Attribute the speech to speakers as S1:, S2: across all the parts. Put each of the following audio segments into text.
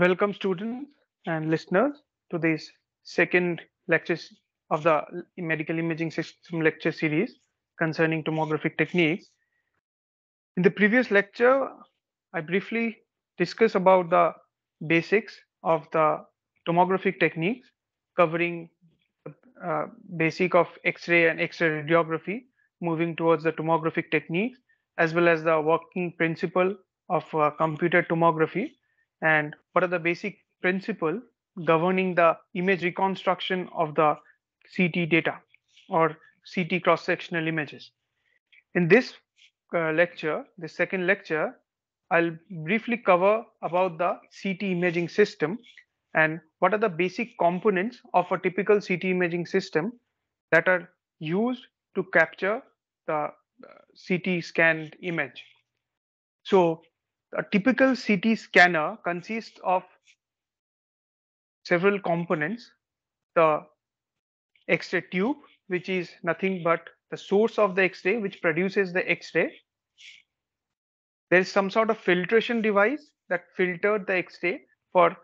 S1: Welcome, students and listeners, to this second lecture of the Medical Imaging System lecture series concerning tomographic techniques. In the previous lecture, I briefly discussed about the basics of the tomographic techniques, covering the basic of X-ray and X-ray radiography, moving towards the tomographic techniques, as well as the working principle of computer tomography, and what are the basic principle governing the image reconstruction of the CT data or CT cross-sectional images. In this lecture, the second lecture, I'll briefly cover about the CT imaging system and what are the basic components of a typical CT imaging system that are used to capture the CT scanned image. So, a typical CT scanner consists of several components. The X-ray tube, which is nothing but the source of the X-ray, which produces the X-ray. There is some sort of filtration device that filtered the X-ray for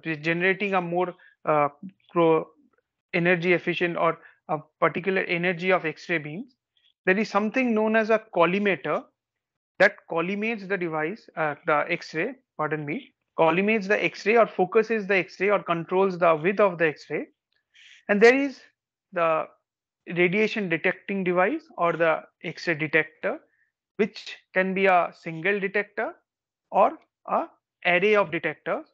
S1: generating a more uh, energy efficient or a particular energy of X-ray beams. There is something known as a collimator that collimates the device, the X-ray, pardon me, collimates the X-ray or focuses the X-ray or controls the width of the X-ray. And there is the radiation detecting device or the X-ray detector, which can be a single detector or a array of detectors.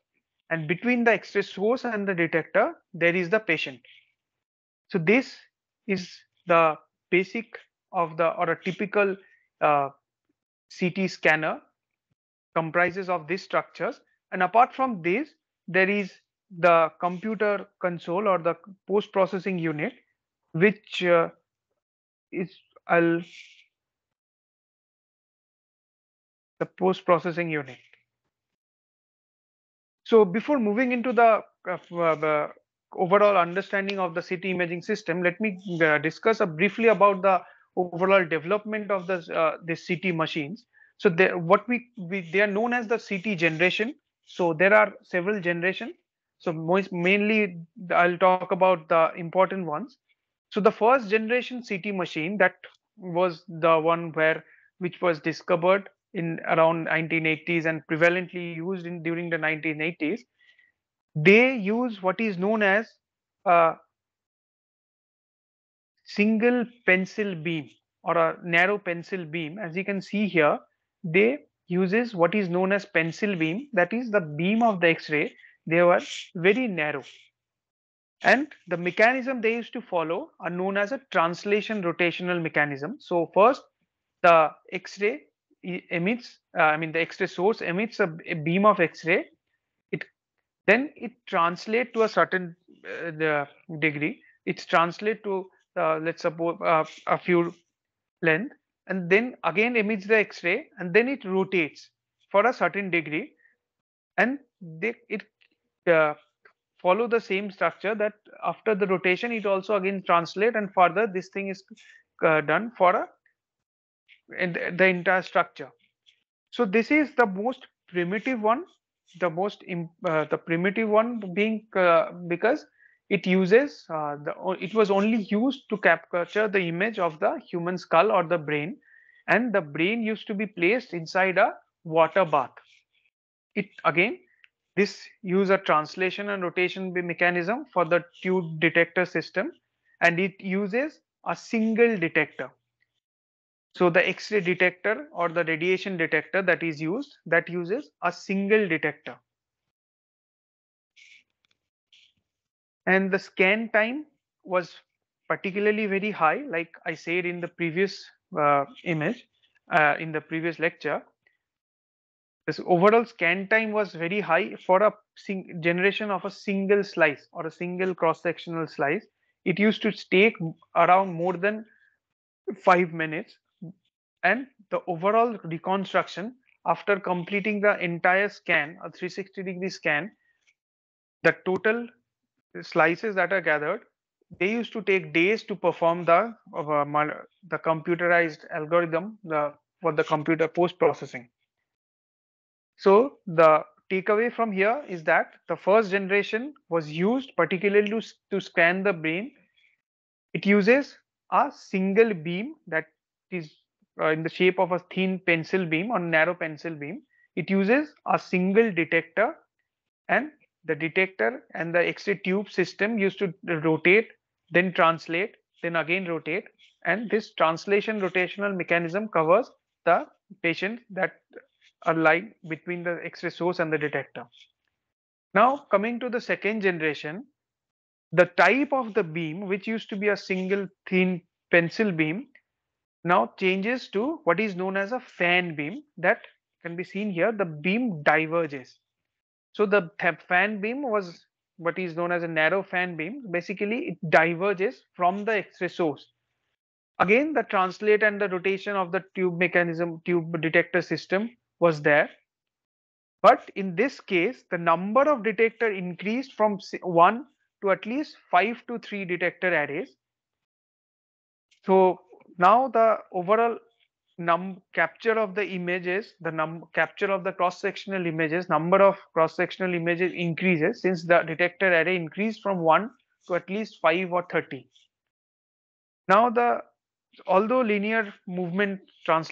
S1: And between the X-ray source and the detector, there is the patient. So this is the basic of the or a typical uh, CT scanner comprises of these structures. And apart from this, there is the computer console or the post processing unit, which is I'll the post processing unit. So before moving into the overall understanding of the CT imaging system, let me discuss briefly about the overall development of the CT machines. So what they are known as the CT generation. So there are several generations. So mainly I'll talk about the important ones. So the first generation CT machine, that was the one which was discovered in around 1980s and prevalently used in during the 1980s. They use what is known as a single pencil beam or a narrow pencil beam. As you can see here, they uses what is known as pencil beam, that is the beam of the X-ray. They were very narrow, and the mechanism they used to follow are known as a translation rotational mechanism. So first, the X-ray emits, the X-ray source emits a beam of X-ray. It then it translate to a certain the degree. It's translate to let's suppose a few length, and then again emits the X-ray, and then it rotates for a certain degree, and it uh, follow the same structure, that after the rotation it also again translate, and further this thing is done for in the entire structure. So this is the most primitive one, the primitive one being because it uses it was only used to capture the image of the human skull or the brain, and the brain used to be placed inside a water bath. It again, this use a translation and rotation mechanism for the tube detector system, and it uses a single detector. So the X-ray detector or the radiation detector that is used, that uses a single detector. And the scan time was particularly very high, like I said in the previous image, in the previous lecture. This overall scan time was very high for a generation of a single slice or a single cross-sectional slice. It used to take around more than 5 minutes, and the overall reconstruction after completing the entire scan, a 360-degree scan, the total slices that are gathered, they used to take days to perform the computerized algorithm for the computer post processing. So the takeaway from here is that the first generation was used particularly to scan the brain. It uses a single beam that is in the shape of a thin pencil beam or narrow pencil beam. It uses a single detector, and the detector and the X-ray tube system used to rotate, then translate, then again rotate, and this translation rotational mechanism covers the patient that are lying between the X-ray source and the detector. Now coming to the second generation, the type of the beam, which used to be a single thin pencil beam, now changes to what is known as a fan beam. That can be seen here. The beam diverges. So the fan beam was what is known as a narrow fan beam. Basically, it diverges from the X-ray source. Again, the translate and the rotation of the tube mechanism, tube detector system was there. But in this case, the number of detector increased from 1 to at least 5 to 3 detector arrays. So now the overall capture of the images, the capture of the cross-sectional images, number of cross-sectional images increases since the detector array increased from 1 to at least 5 or 30. Now the although linear movement was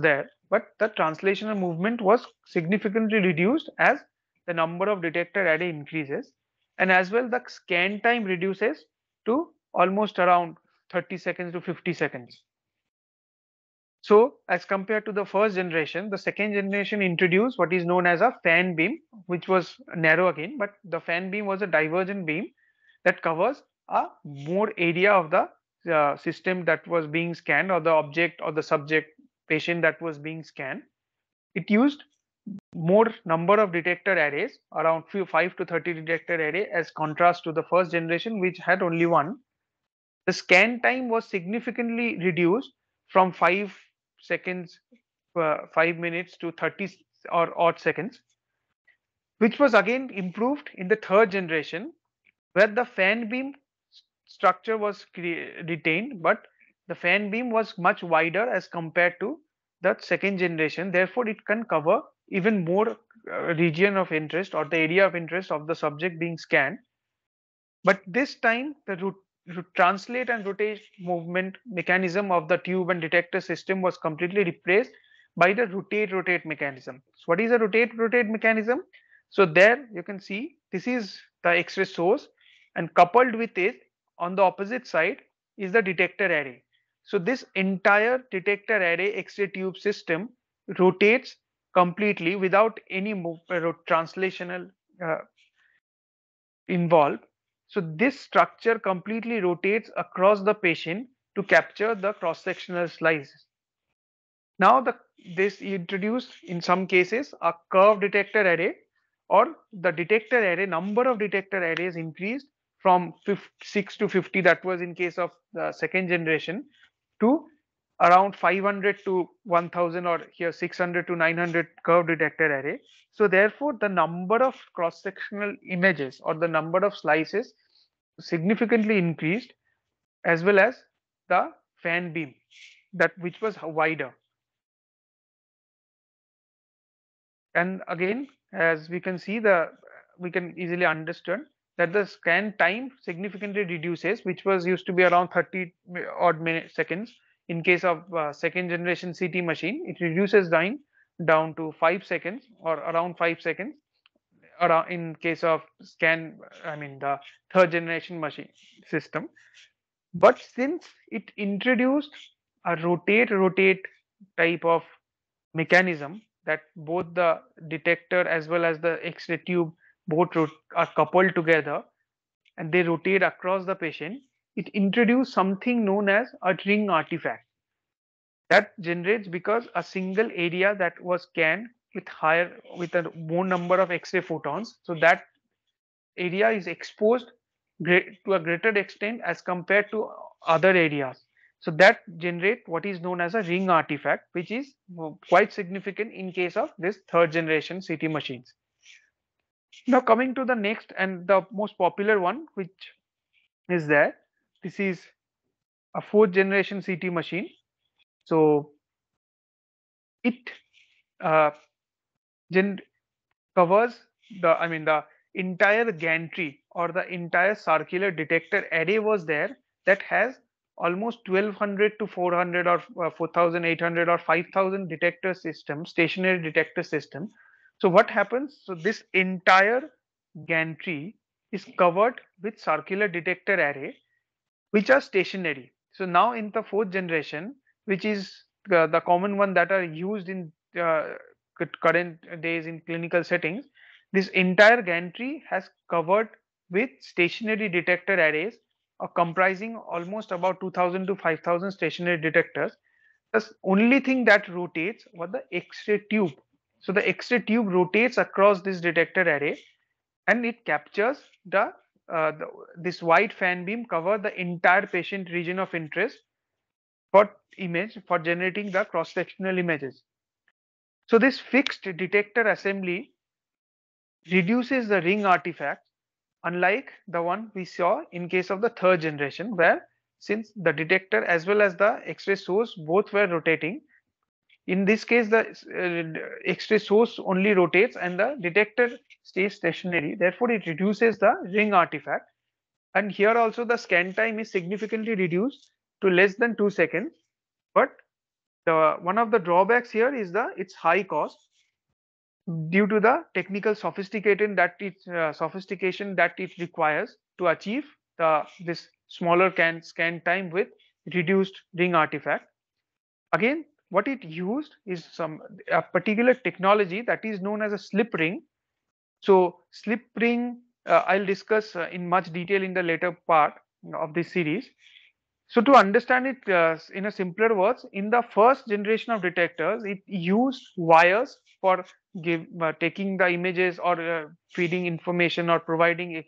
S1: there, but the translational movement was significantly reduced as the number of detector array increases, and as well the scan time reduces to almost around 30 seconds to 50 seconds. So as compared to the first generation, the second generation introduced what is known as a fan beam, which was narrow again, but the fan beam was a divergent beam that covers a more area of the system that was being scanned, or the object or the subject patient that was being scanned. It used more number of detector arrays, around 5 to 30 detector array, as contrast to the first generation, which had only one. The scan time was significantly reduced from 5 seconds, 5 minutes to 30 or odd seconds, which was again improved in the third generation, where the fan beam structure was retained, but the fan beam was much wider as compared to the second generation. Therefore, it can cover even more region of interest or the area of interest of the subject being scanned. But this time, the translate and rotate movement mechanism of the tube and detector system was completely replaced by the rotate mechanism. So what is a rotate mechanism? So there you can see this is the X-ray source, and coupled with it on the opposite side is the detector array. So this entire detector array X-ray tube system rotates completely without any translational uh, involved. So this structure completely rotates across the patient to capture the cross-sectional slices. Now this introduced in some cases a curve detector array, or the detector array number of detector arrays increased from 6 to 50, that was in case of the second generation, to around 500 to 1000, or here 600 to 900 curve detector array. So therefore the number of cross-sectional images or the number of slices significantly increased, as well as the fan beam, that which was wider. And again, as we can see, we can easily understand that the scan time significantly reduces, which was used to be around 30 odd seconds. In case of second generation CT machine, it reduces down to 5 seconds, or around 5 seconds. Around in case of scan, I mean the third generation machine system. But since it introduced a rotate type of mechanism, that both the detector as well as the X-ray tube both are coupled together and they rotate across the patient, it introduced something known as a ring artifact that generates because a single area that was scanned with a more number of X-ray photons. So that area is exposed to a greater extent as compared to other areas. So that generate what is known as a ring artifact, which is quite significant in case of this third generation CT machines. Now coming to the next and the most popular one, which is there, this is a fourth generation CT machine. So it uh, gen covers the entire gantry or the entire circular detector array was there, that has almost 1200 to 400 or 4800 or 5000 detector system, stationary detector system. So what happens? So this entire gantry is covered with circular detector array which are stationary. So now in the fourth generation, which is the common one that are used in current days in clinical settings, this entire gantry has covered with stationary detector arrays, comprising almost about 2000 to 5000 stationary detectors. The only thing that rotates was the X-ray tube. So the X-ray tube rotates across this detector array, and it captures this white fan beam cover the entire patient region of interest for generating the cross-sectional images. So this fixed detector assembly reduces the ring artifact, unlike the one we saw in case of the third generation, where since the detector as well as the X-ray source both were rotating, in this case the X-ray source only rotates and the detector stays stationary. Therefore, it reduces the ring artifact. And here also the scan time is significantly reduced to less than 2 seconds. But one of the drawbacks here is its high cost due to the technical sophistication that it requires to achieve this smaller scan time with reduced ring artifact. Again, what it used is a particular technology that is known as a slip ring. So slip ring, I'll discuss in much detail in the later part of this series. So to understand it in a simpler words, in the first generation of detectors, it used wires for taking the images or feeding information or providing a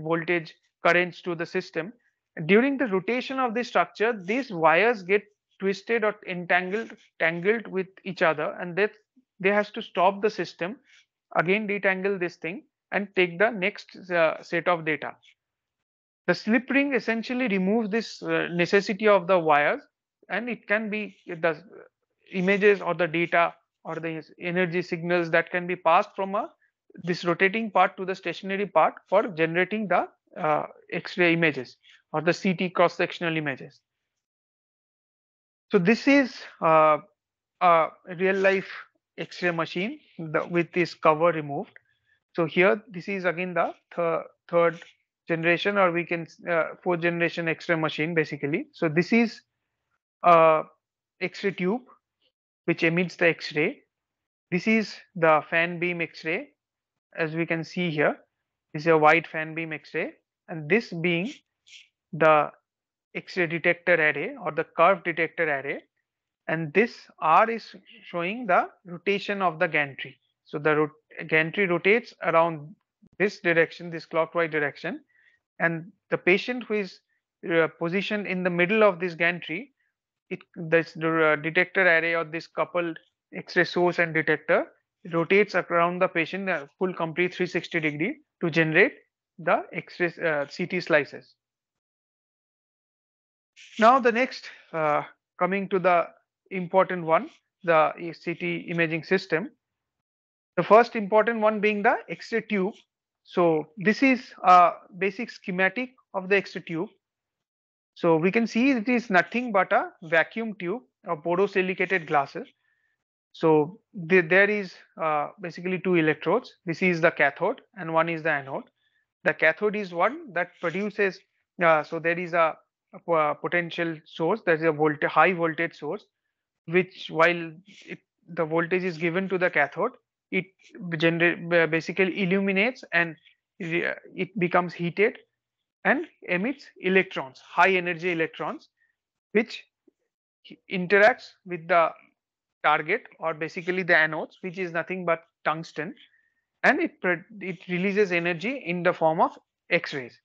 S1: voltage currents to the system. During the rotation of the structure, these wires get twisted or tangled with each other, and that they has to stop the system, again detangle this thing and take the next set of data. The slip ring essentially removes this necessity of the wires, and it can be the images or the data or the energy signals that can be passed from this rotating part to the stationary part for generating the X-ray images or the CT cross-sectional images. So this is a real life X-ray machine with this cover removed. So here this is again the third generation, or we can fourth generation X-ray machine basically. So this is a X-ray tube which emits the X-ray. This is the fan beam X-ray, as we can see here. This is a white fan beam X-ray, and this being the X-ray detector array or the curve detector array, and this R is showing the rotation of the gantry. So the gantry rotates around this direction, this clockwise direction, and the patient who is positioned in the middle of this gantry, this detector array or this coupled X-ray source and detector rotates around the patient full complete 360-degree to generate the X-ray CT slices. Now the next, coming to the important one, the CT imaging system. The first important one being the X-ray tube. So this is a basic schematic of the X-ray tube. So we can see it is nothing but a vacuum tube of borosilicated glasses. So there is basically two electrodes. This is the cathode and one is the anode. The cathode is one that produces, so there is a potential source, there is a high voltage source, which while the voltage is given to the cathode, it basically illuminates and it becomes heated and emits electrons, high energy electrons, which interacts with the target or basically the anodes, which is nothing but tungsten, and it releases energy in the form of X-rays.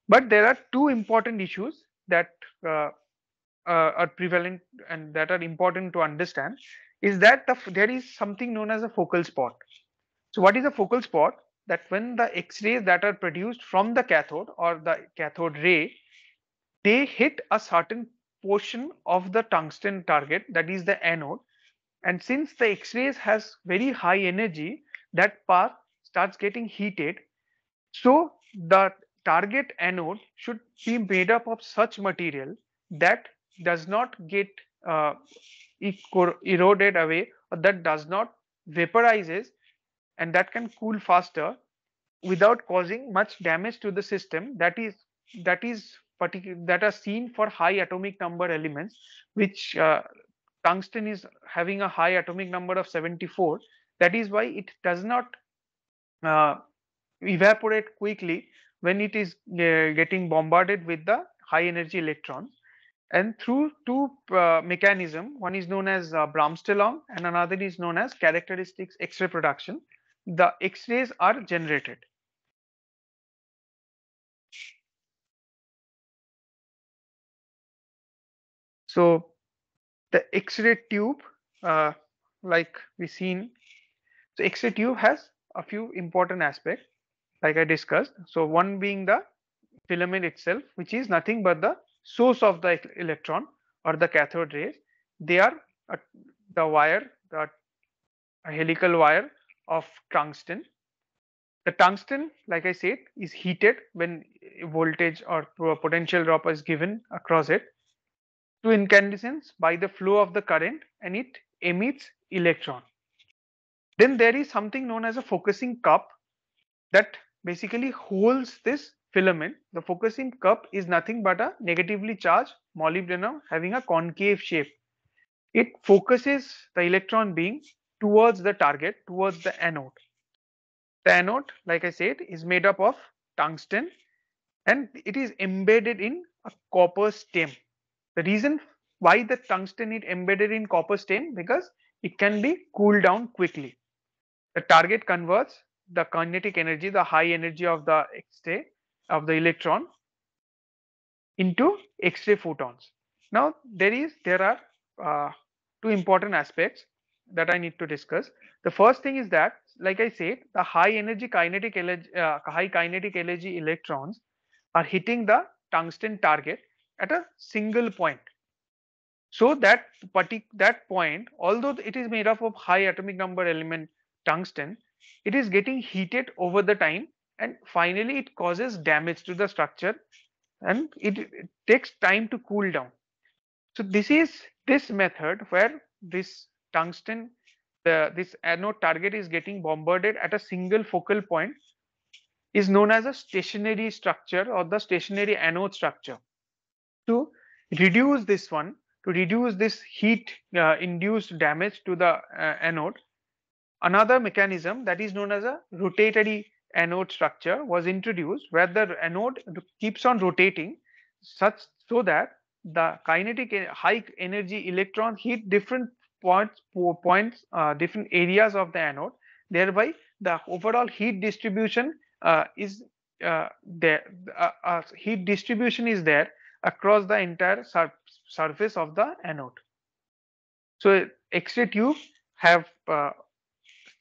S1: But there are two important issues that are prevalent and that are important to understand, is that there is something known as a focal spot. So what is a focal spot? That when the X-rays that are produced from the cathode or the cathode ray, they hit a certain portion of the tungsten target, that is the anode, and since the X-rays has very high energy, that path starts getting heated. So the target anode should be made up of such material that does not get uh, eroded away, or that does not vaporizes, and that can cool faster without causing much damage to the system, that are seen for high atomic number elements, which tungsten is having a high atomic number of 74. That is why it does not uh, evaporate quickly when it is getting bombarded with the high energy electrons. And through two mechanism, one is known as Bremsstrahlung and another is known as characteristics X-ray production, the X-rays are generated. So the X-ray tube, uh, like we seen, so X-ray tube has a few important aspects like I discussed. So one being the filament itself, which is nothing but the source of the electron or the cathode rays. They are uh, the wire, the helical wire of tungsten. The tungsten, like I said, is heated when voltage or potential drop is given across it to incandescence by the flow of the current, and it emits electron. Then there is something known as a focusing cup that basically holds this filament. The focusing cup is nothing but a negatively charged molybdenum having a concave shape. It focuses the electron beam towards the target, towards the anode. The anode, like I said, is made up of tungsten and it is embedded in a copper stem. The reason why the tungsten is embedded in copper stem, because it can be cooled down quickly. The target converts the kinetic energy, the high energy of the X-ray of the electron, into X-ray photons. Now there are two important aspects that I need to discuss. The first thing is that, like I said, the high kinetic energy electrons are hitting the tungsten target at a single point. So that point, although it is made up of high atomic number element tungsten, it is getting heated over the time, and finally it causes damage to the structure, and it takes time to cool down. So this method where this tungsten, this anode target is getting bombarded at a single focal point, is known as a stationary structure or the stationary anode structure. To reduce this one, to reduce this heat induced damage to the anode, another mechanism that is known as a rotatory anode structure was introduced, where the anode keeps on rotating such so that the high energy electron hit different different areas of the anode. Thereby the overall heat distribution is there heat distribution is there across the entire surface of the anode. So X-ray tube have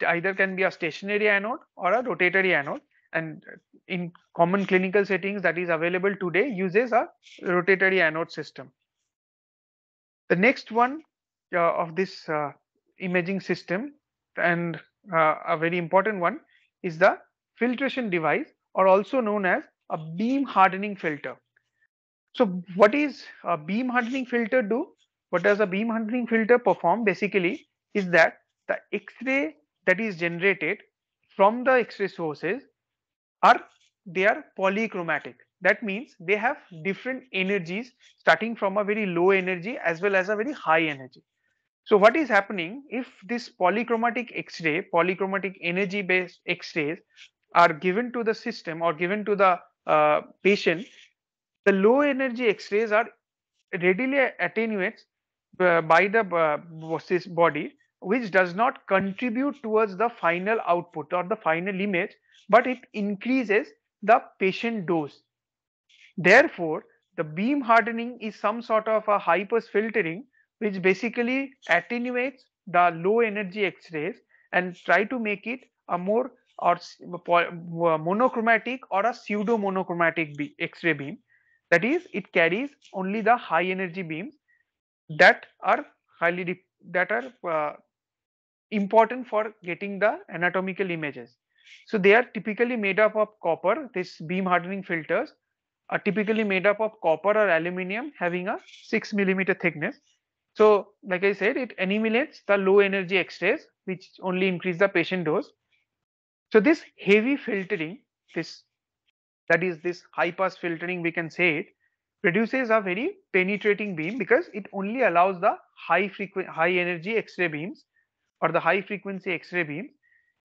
S1: either can be a stationary anode or a rotatory anode, and in common clinical settings that is available today uses a rotatory anode system. The next one of this imaging system, and a very important one, is the filtration device, or also known as a beam hardening filter. So what is a beam hardening filter do? What does a beam hardening filter perform? Basically is that the X-ray that is generated from the X-ray sources are they are polychromatic. That means they have different energies, starting from a very low energy as well as a very high energy. So what is happening if this polychromatic X-ray, polychromatic energy based X-rays are given to the system or given to the patient, the low energy X-rays are readily attenuates by the body, which does not contribute towards the final output or the final image, but it increases the patient dose. Therefore, the beam hardening is some sort of a hypers filtering, which basically attenuates the low energy X-rays and try to make it a more or monochromatic or a pseudo monochromatic X-ray beam. That is, it carries only the high energy beams that are that are important for getting the anatomical images. So they are typically made up of copper. This beam hardening filters are typically made up of copper or aluminium having a 6 mm thickness. So like I said, it eliminates the low energy X-rays which only increase the patient dose. So this heavy filtering, this that is this high pass filtering we can say it, produces a very penetrating beam because it only allows the high energy X-ray beams or the high frequency X-ray beams.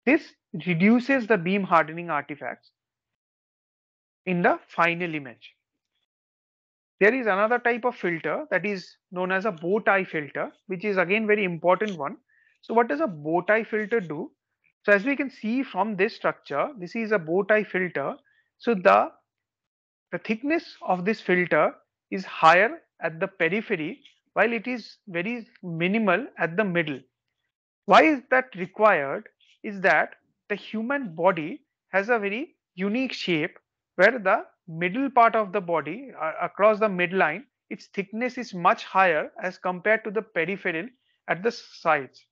S1: This reduces the beam hardening artifacts in the final image. There is another type of filter that is known as a bow tie filter, which is again very important one. So what does a bow tie filter do? So as we can see from this structure, this is a bow tie filter. So the thickness of this filter is higher at the periphery while it is very minimal at the middle. Why is that required? Is that the human body has a very unique shape where the middle part of the body across the midline, its thickness is much higher as compared to the peripheral at the sides.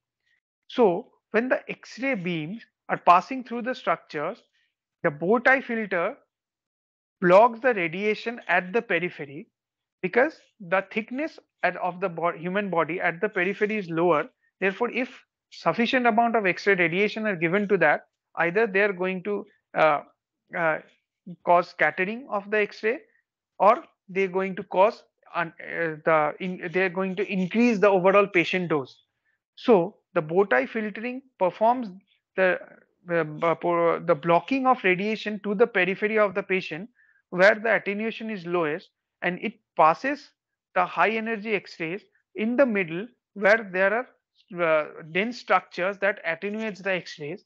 S1: So when the X-ray beams are passing through the structures, the bow tie filter blocks the radiation at the periphery because the thickness of the human body at the periphery is lower. Therefore, if sufficient amount of X-ray radiation are given to that, either they are going to uh, uh, cause scattering of the X-ray, or they're going to cause they're going to increase the overall patient dose. So the bow tie filtering performs the the blocking of radiation to the periphery of the patient where the attenuation is lowest, and it passes the high energy X-rays in the middle where there are dense structures that attenuates the X-rays.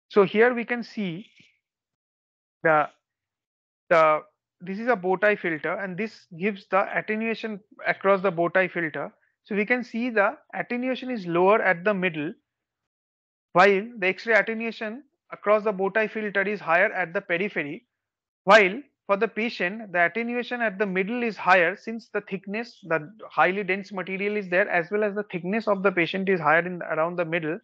S1: So here we can see the the this is a bow tie filter, and this gives the attenuation across the bow tie filter. So we can see the attenuation is lower at the middle while the X-ray attenuation across the bow tie filter is higher at the periphery, while for the patient the attenuation at the middle is higher since the thickness, the highly dense material is there, as well as the thickness of the patient is higher in around the middle,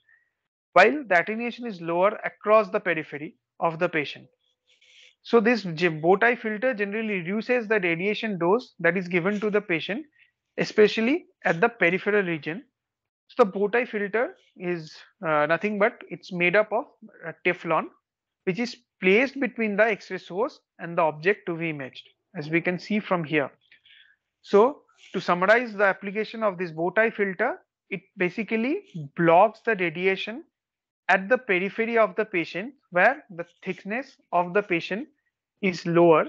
S1: while the attenuation is lower across the periphery of the patient. So this bow tie filter generally reduces the radiation dose that is given to the patient, especially at the peripheral region. So the bow tie filter is nothing but it's made up of Teflon, which is placed between the X-ray source and the object to be imaged, as we can see from here. So to summarize the application of this bow tie filter, it basically blocks the radiation at the periphery of the patient where the thickness of the patient is lower,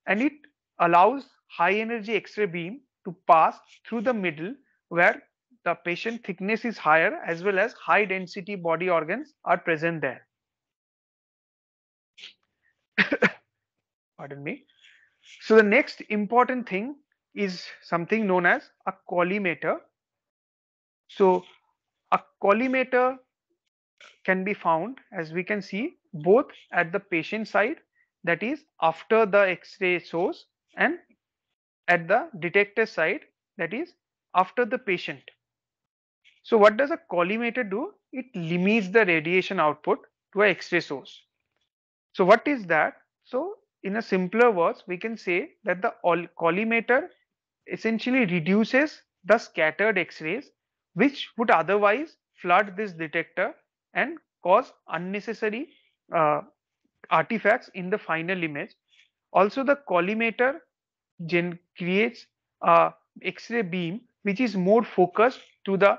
S1: and it allows high energy X-ray beam to pass through the middle where the patient thickness is higher as well as high density body organs are present there. Pardon me. So the next important thing is something known as a collimator. So a collimator can be found, as we can see, both at the patient side, that is after the X-ray source, and at the detector side, that is after the patient. So what does a collimator do? It limits the radiation output to a X-ray source. So what is that? So in a simpler words, we can say that the collimator essentially reduces the scattered X-rays which would otherwise flood this detector and cause unnecessary uh, artifacts in the final image. Also, the collimator creates a X-ray beam which is more focused to the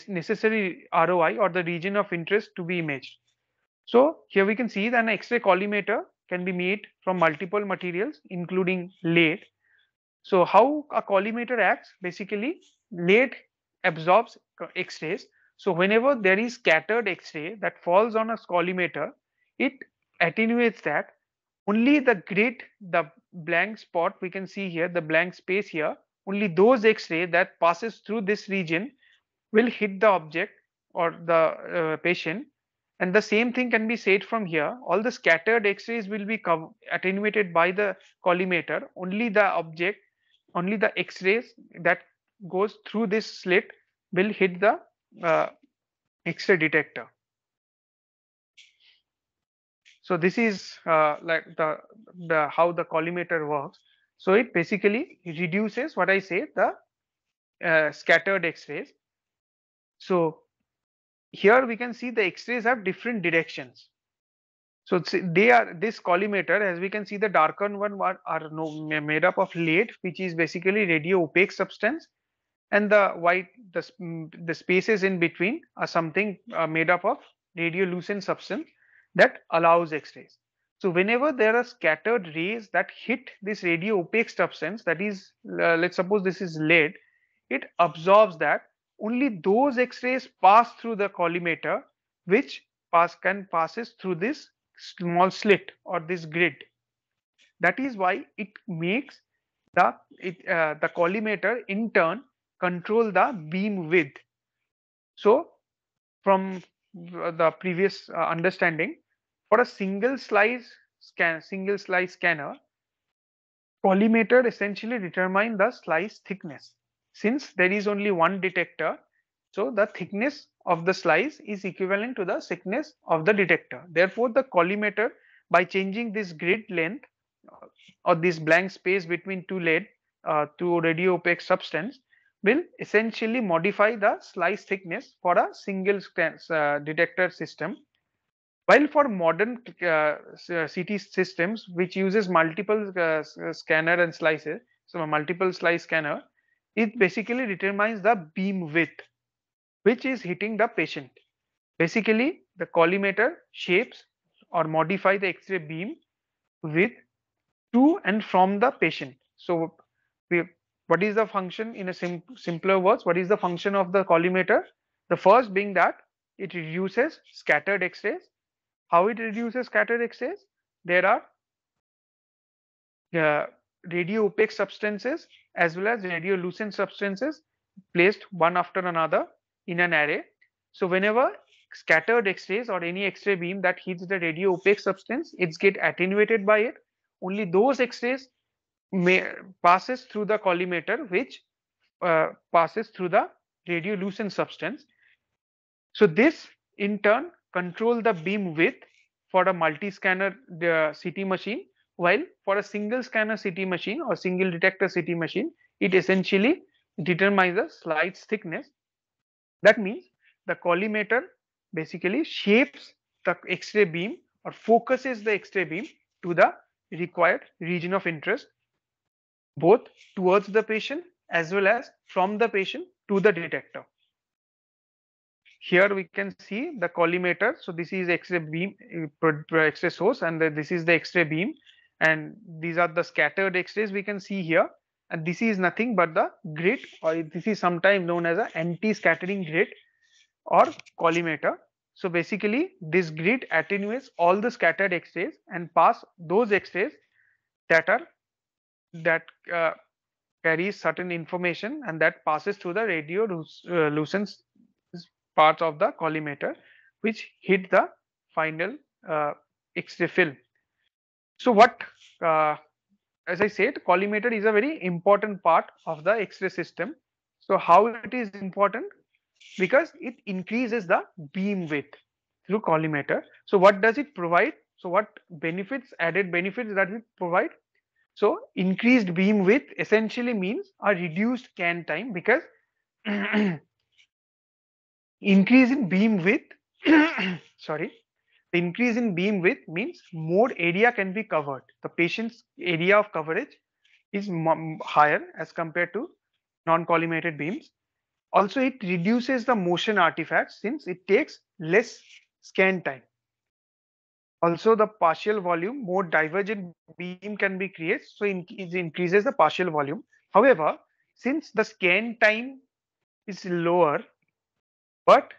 S1: necessary ROI or the region of interest to be imaged. So here we can see that an X-ray collimator can be made from multiple materials including lead. So how a collimator acts? Basically, lead absorbs X-rays. So whenever there is scattered X-ray that falls on a collimator, it attenuates that. Only the grid, the blank spot we can see here, the blank space here, only those X-ray that passes through this region will hit the object or the patient. And the same thing can be said from here. All the scattered X-rays will be attenuated by the collimator. Only the object, only the X-rays that goes through this slit will hit the uh, X-ray detector. So this is like the how the collimator works. So it basically reduces what I say, the scattered X-rays. So here we can see the X-rays have different directions. So they are, this collimator, as we can see, the darker one are no, made up of lead, which is basically radio opaque substance, and the white, the spaces in between are something made up of radiolucent substance that allows X-rays. So whenever there are scattered rays that hit this radio opaque substance, that is, let's suppose this is lead, it absorbs that. Only those X-rays pass through the collimator, which passes through this small slit or this grid. That is why it makes the collimator in turn control the beam width. So from the previous understanding, for a single slice scanner, collimator essentially determine the slice thickness. Since there is only one detector, so the thickness of the slice is equivalent to the thickness of the detector. Therefore, the collimator, by changing this grid length or this blank space between two lead to radio opaque substance, will essentially modify the slice thickness for a single detector system. While for modern CT systems, which uses multiple scanner and slices, so a multiple slice scanner, it basically determines the beam width which is hitting the patient. Basically, the collimator shapes or modify the X-ray beam width to and from the patient. So, we, what is the function in a simpler words? What is the function of the collimator? The first being that it reduces scattered X-rays. How it reduces scattered X-rays? There are uh, radio opaque substances as well as radiolucent substances placed one after another in an array. So whenever scattered X-rays or any X-ray beam that hits the radio opaque substance, it's get attenuated by it. Only those X-rays may passes through the collimator, which passes through the radiolucent substance. So this in turn control the beam width for a multi-scanner CT machine, while for a single scanner CT machine or single detector CT machine, it essentially determines the slice thickness. That means the collimator basically shapes the X-ray beam or focuses the X-ray beam to the required region of interest, both towards the patient as well as from the patient to the detector. Here we can see the collimator. So this is X-ray beam, X-ray source, and this is the X-ray beam, and these are the scattered X-rays we can see here. And this is nothing but the grid, or this is sometimes known as an anti-scattering grid or collimator. So basically, this grid attenuates all the scattered X-rays and pass those X-rays that are that carries certain information and that passes through the radiolucent parts of the collimator, which hit the final X-ray film. So what, uh, as I said, collimator is a very important part of the X-ray system. So how it is important? Because it increases the beam width through collimator. So what does it provide? So what benefits, added benefits that it provide? So increased beam width essentially means a reduced scan time, because increase in beam width sorry, the increase in beam width means more area can be covered. The patient's area of coverage is higher as compared to non-collimated beams. Also, it reduces the motion artifacts since it takes less scan time. Also, the partial volume, more divergent beam can be created, so it increases the partial volume. However, since the scan time is lower, but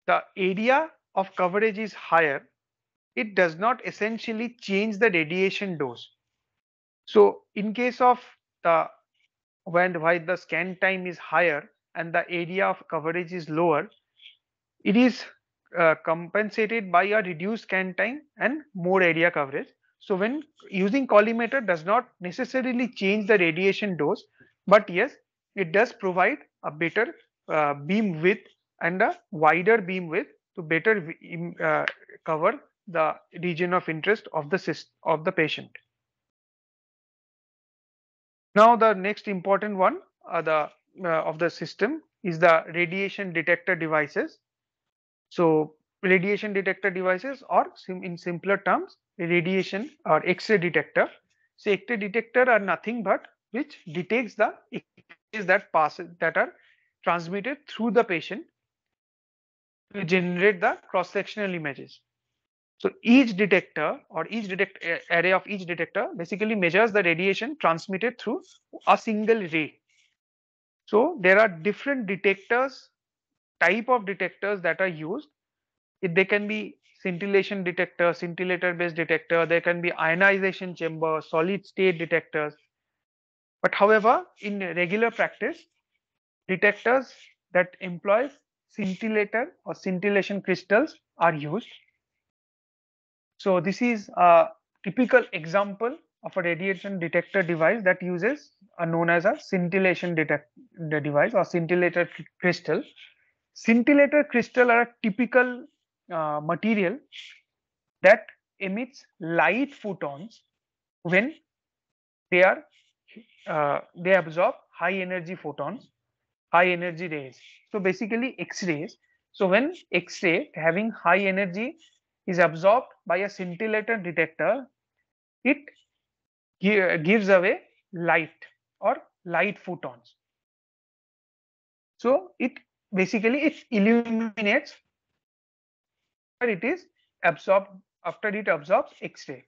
S1: the area of coverage is higher, it does not essentially change the radiation dose. So in case of the while the scan time is higher and the area of coverage is lower, it is compensated by a reduced scan time and more area coverage. So when using collimator does not necessarily change the radiation dose, but yes, it does provide a better beam width and a wider beam width to better cover the region of interest of the patient. Now the next important one of the system is the radiation detector devices. So radiation detector devices, or in simpler terms, radiation or X-ray detector. So X-ray detector are nothing but which detects the X-rays that are transmitted through the patient to generate the cross-sectional images. So each detector or array of each detector basically measures the radiation transmitted through a single ray. So there are different type of detectors that are used. They can be scintillation detector, scintillator based detector, there can be ionization chamber, solid state detectors. But however, in regular practice, detectors that employs scintillator or scintillation crystals are used. So this is a typical example of a radiation detector device that uses known as a scintillation device or scintillator crystal. Scintillator crystal are a typical material that emits light photons when they are they absorb high energy photons, high energy rays. So basically X-rays. So when X-ray having high energy is absorbed by a scintillator detector, it gives away light or light photons. So it basically it illuminates it is absorbed after it absorbs X-ray.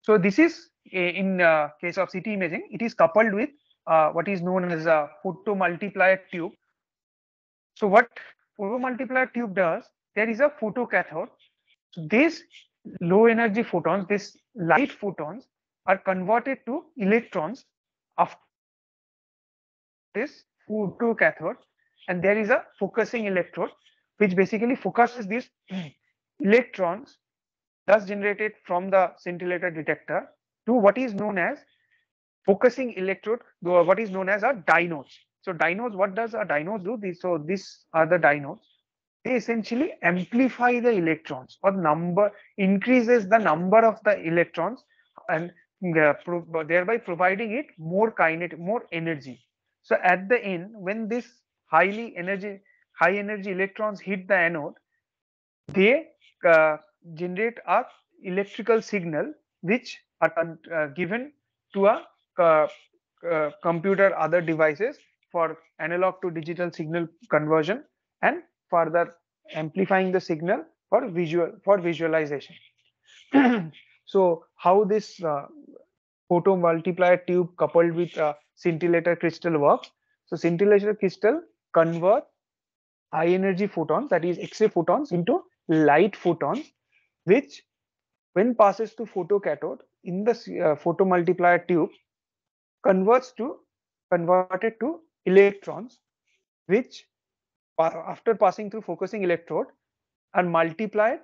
S1: So this is in case of CT imaging, it is coupled with what is known as a photomultiplier tube. So what photomultiplier tube does, there is a photocathode. So these low energy photons, these light photons are converted to electrons after this photocathode, and there is a focusing electrode which basically focuses these electrons thus generated from the scintillator detector to what is known as focusing electrode, what is known as a diodes. So diodes, what does a diodes do? These are the diodes. They essentially amplify the electrons or increases the number of the electrons and thereby providing it more more energy. So at the end, when this high energy electrons hit the anode, they uh, generate a electrical signal which are given to a uh, computer other devices for analog to digital signal conversion and further amplifying the signal for visualization. So how this photo multiplier tube coupled with scintillator crystal works? So scintillator crystal convert high energy photons, that is X-ray photons, into light photons, which when passes to photocathode in the photomultiplier tube converts to converted to electrons, which after passing through focusing electrode are multiplied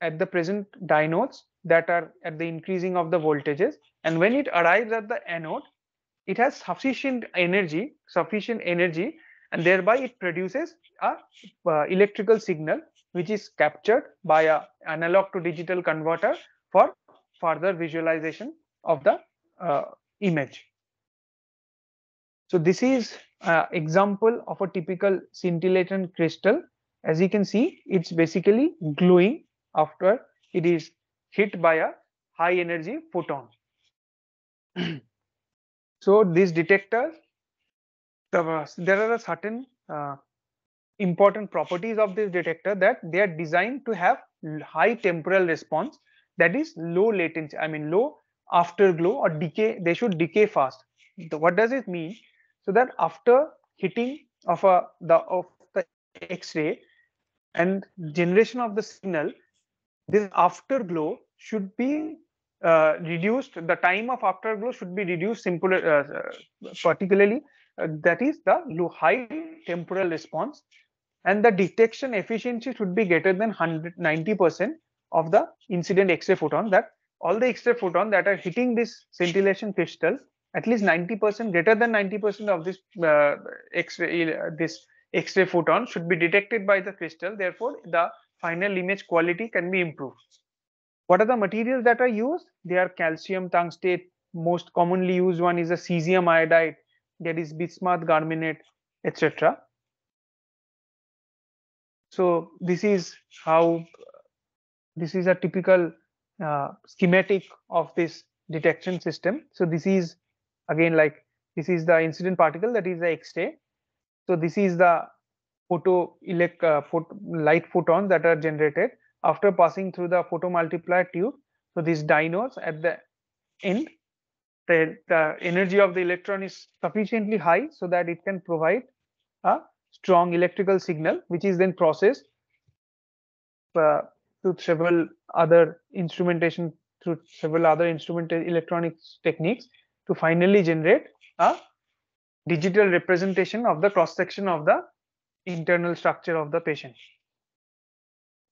S1: at the present diodes that are at the increasing of the voltages, and when it arrives at the anode, it has sufficient energy, and thereby it produces a electrical signal which is captured by a analog to digital converter for further visualization of the uh, image. So this is example of a typical scintillating crystal. As you can see, it's basically glowing after it is hit by a high energy photon. So these detectors, there are a certain important properties of this detector, that they are designed to have high temporal response, that is low latency, I mean low afterglow or decay. They should decay fast. What does it mean? So that after hitting of the X-ray and generation of the signal, this afterglow should be reduced. The time of afterglow should be reduced particularly that is the high temporal response, and the detection efficiency should be greater than 190% of the incident X-ray photon. That all the X-ray photon that are hitting this scintillation crystal, at least 90%, greater than 90% of this X-ray this X-ray photon should be detected by the crystal. Therefore, the final image quality can be improved. What are the materials that are used? They are calcium tungstate. Most commonly used one is a cesium iodide. There is bismuth garminate, etc. So this is a typical schematic of this detection system. So this is again like this is the incident particle, that is the X-ray. So this is the light photons that are generated after passing through the photomultiplier tube. So these diodes at the end, the energy of the electron is sufficiently high so that it can provide a strong electrical signal, which is then processed uh, to several other instrumentation through several other electronics techniques to finally generate a digital representation of the cross section of the internal structure of the patient.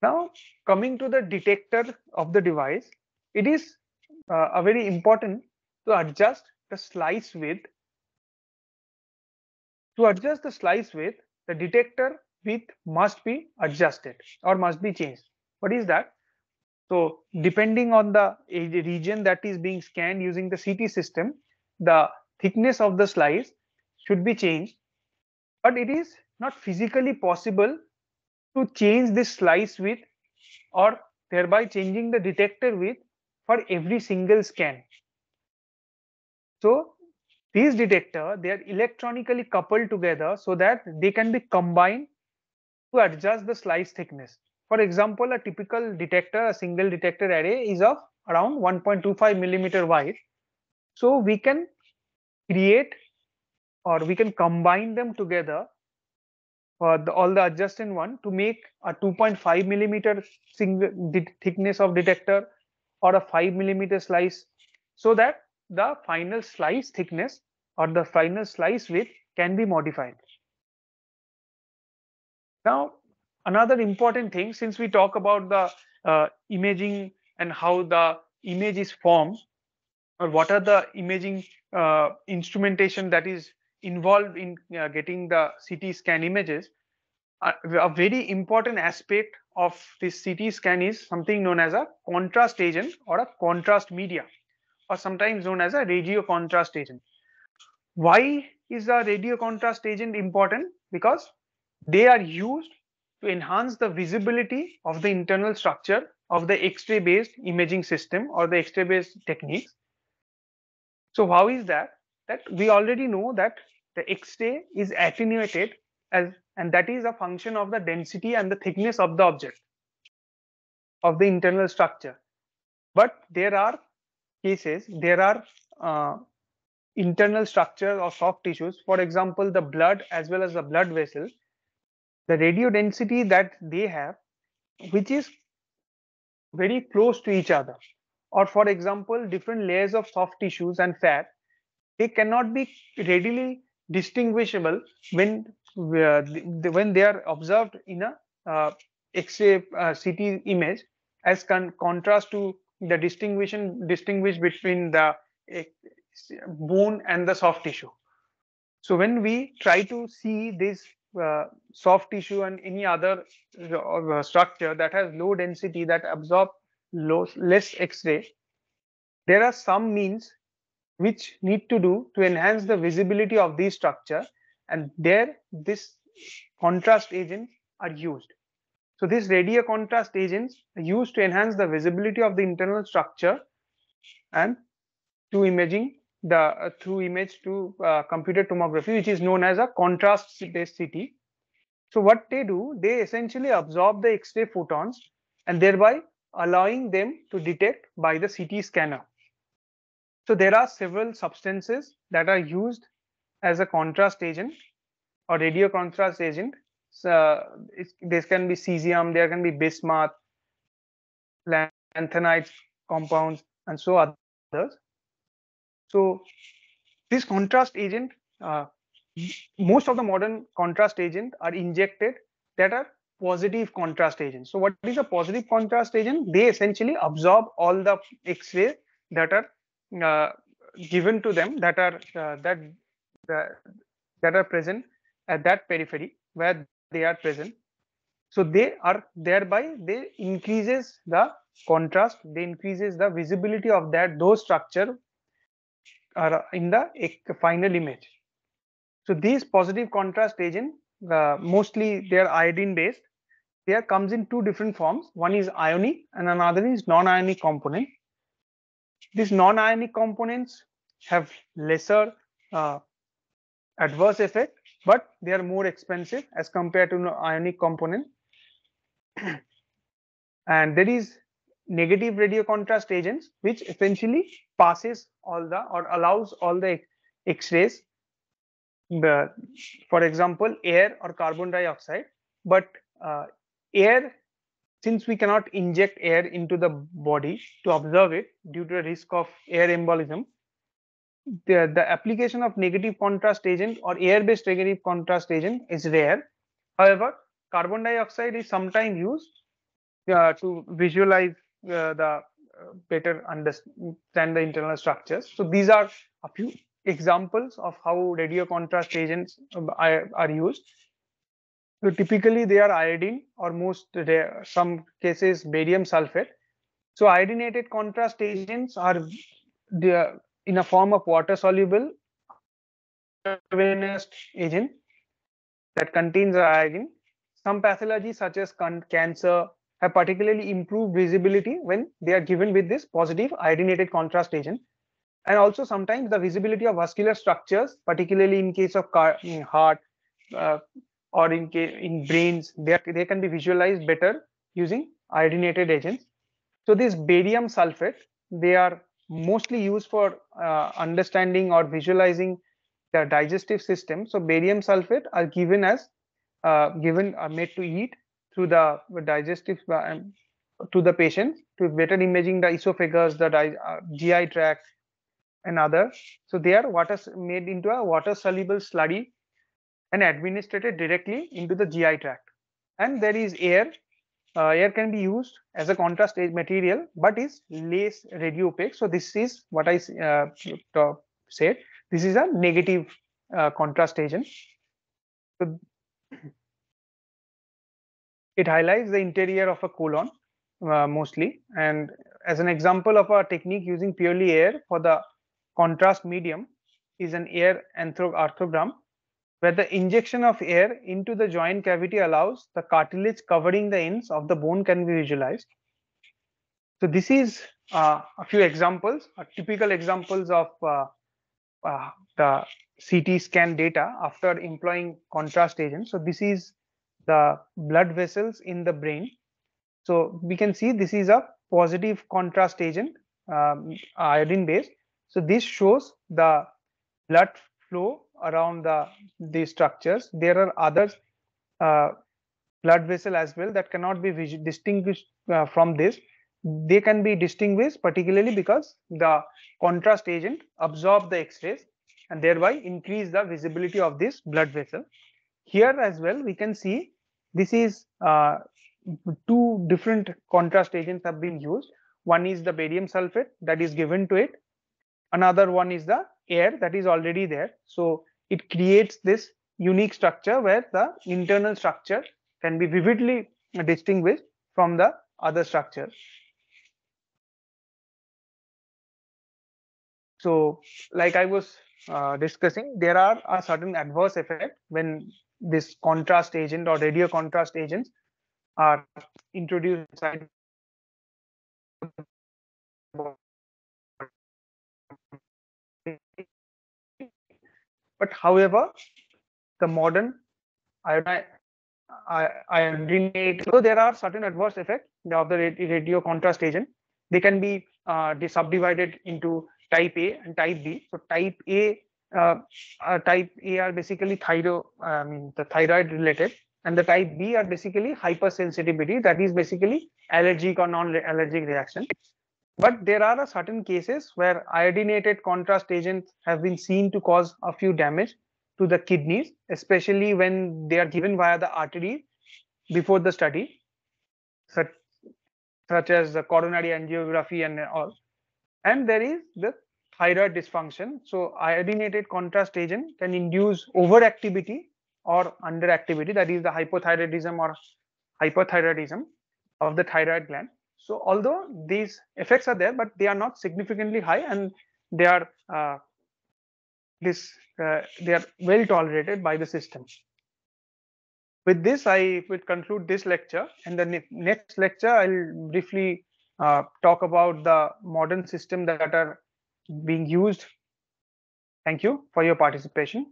S1: Now, coming to the detector of the device, it is a very important to adjust the slice width. To adjust the slice width, the detector width must be adjusted or must be changed. What is that? So, depending on the region that is being scanned using the CT system, the thickness of the slice should be changed, but it is not physically possible to change this slice width or thereby changing the detector width for every single scan. So these detector, they are electronically coupled together so that they can be combined to adjust the slice thickness. For example, a typical detector, a single detector array is of around 1.25 millimeter wide. So we can create or we can combine them together all the adjacent one to make a 2.5 millimeter single thickness of detector or a 5 millimeter slice, so that the final slice thickness or the final slice width can be modified. Now, another important thing, since we talk about the imaging and how the image is formed, or what are the imaging instrumentation that is involved in getting the CT scan images, a very important aspect of this CT scan is something known as a contrast agent or a contrast media, or sometimes known as a radio contrast agent. Why is a radio contrast agent important? Because they are used to enhance the visibility of the internal structure of the X-ray based imaging system or the X-ray based techniques. So how is that? That we already know that the X-ray is attenuated as, and that is a function of the density and the thickness of the object of the internal structure. But there are cases, there are internal structure of soft tissues, for example, the blood as well as the blood vessels, the radio density that they have, which is very close to each other. Or for example, different layers of soft tissues and fat, they cannot be readily distinguishable when when they are observed in a X-ray CT image as contrast to the distinguish between the uh, bone and the soft tissue. So when we try to see this soft tissue and any other structure that has low density that absorb less X-ray, there are some means which need to do to enhance the visibility of these structure, and there this contrast agents are used. So these radio contrast agents are used to enhance the visibility of the internal structure and to imaging the through image to computed tomography, which is known as a contrast based CT. So what they do, they essentially absorb the X-ray photons and thereby allowing them to detect by the CT scanner. So there are several substances that are used as a contrast agent or radio contrast agent. So this can be cesium, there can be bismuth, lanthanides compounds, and so others. So this contrast agent, most of the modern contrast agents are injected that are positive contrast agents. So what is a positive contrast agent? They essentially absorb all the X-ray that are uh, given to them that are that are present at that periphery. where they are present. So they are thereby they increases the contrast, they increases the visibility of those structure are in the final image. So these positive contrast agent, mostly they are iodine based. There comes in two different forms. One is ionic and another is non-ionic component. These non-ionic components have lesser uh, adverse effect, but they are more expensive as compared to ionic component. And there is negative radio contrast agents, which essentially passes all the or allows all the X-rays, for example, air or carbon dioxide. But air, since we cannot inject air into the body to observe it due to the risk of air embolism, the application of negative contrast agent or air-based negative contrast agent is rare. However, carbon dioxide is sometimes used to visualize the better understand the internal structures. So these are a few examples of how radio contrast agents are used. So typically they are iodine or most rare, some cases barium sulfate. So iodinated contrast agents are in a form of water soluble intravenous agent that contains iodine. Some pathologies such as cancer have particularly improved visibility when they are given with this positive iodinated contrast agent. And also sometimes the visibility of vascular structures, particularly in case of heart uh, or in brains, they can be visualized better using iodinated agents. So this barium sulfate, they are mostly used for understanding or visualizing the digestive system. So barium sulfate are given as made to eat through the digestive to the patient to better imaging the esophagus, the GI tract, and other. So they are made into a water soluble slurry and administered directly into the GI tract. And there is air. Air can be used as a contrast material, but is less radio opaque. So this is what I said. This is a negative contrast agent. So it highlights the interior of a colon mostly. And as an example of a technique using purely air for the contrast medium is an air arthrogram, where the injection of air into the joint cavity allows the cartilage covering the ends of the bone can be visualized. So this is a few examples, typical examples of the CT scan data after employing contrast agents. So this is the blood vessels in the brain. So we can see this is a positive contrast agent, iodine based. So this shows the blood flow around the structures. There are others uh, blood vessel as well that cannot be distinguished from this. They can be distinguished particularly because the contrast agent absorb the X-rays and thereby increase the visibility of this blood vessel. Here as well we can see this is two different contrast agents have been used. One is the barium sulfate that is given to it. Another one is the air that is already there. So it creates this unique structure where the internal structure can be vividly distinguished from the other structures. So like I was discussing, there are a certain adverse effect when this contrast agent or radio contrast agents are introduced inside. But however, the modern iodine iodinate. So there are certain adverse effects of the radio contrast agent. They can be subdivided into type A and type B. So type A are basically the thyroid related, and the type B are basically hypersensitivity. That is basically allergic or non-allergic reaction. But there are certain cases where iodinated contrast agents have been seen to cause a few damage to the kidneys, especially when they are given via the artery before the study, such, such as the coronary angiography and all. And there is the thyroid dysfunction. So iodinated contrast agent can induce overactivity or underactivity, that is the hypothyroidism or hyperthyroidism of the thyroid gland. So although these effects are there, but they are not significantly high, and they are they are well tolerated by the system. With this, I would conclude this lecture. In the next lecture, I'll briefly talk about the modern system that are being used. Thank you for your participation.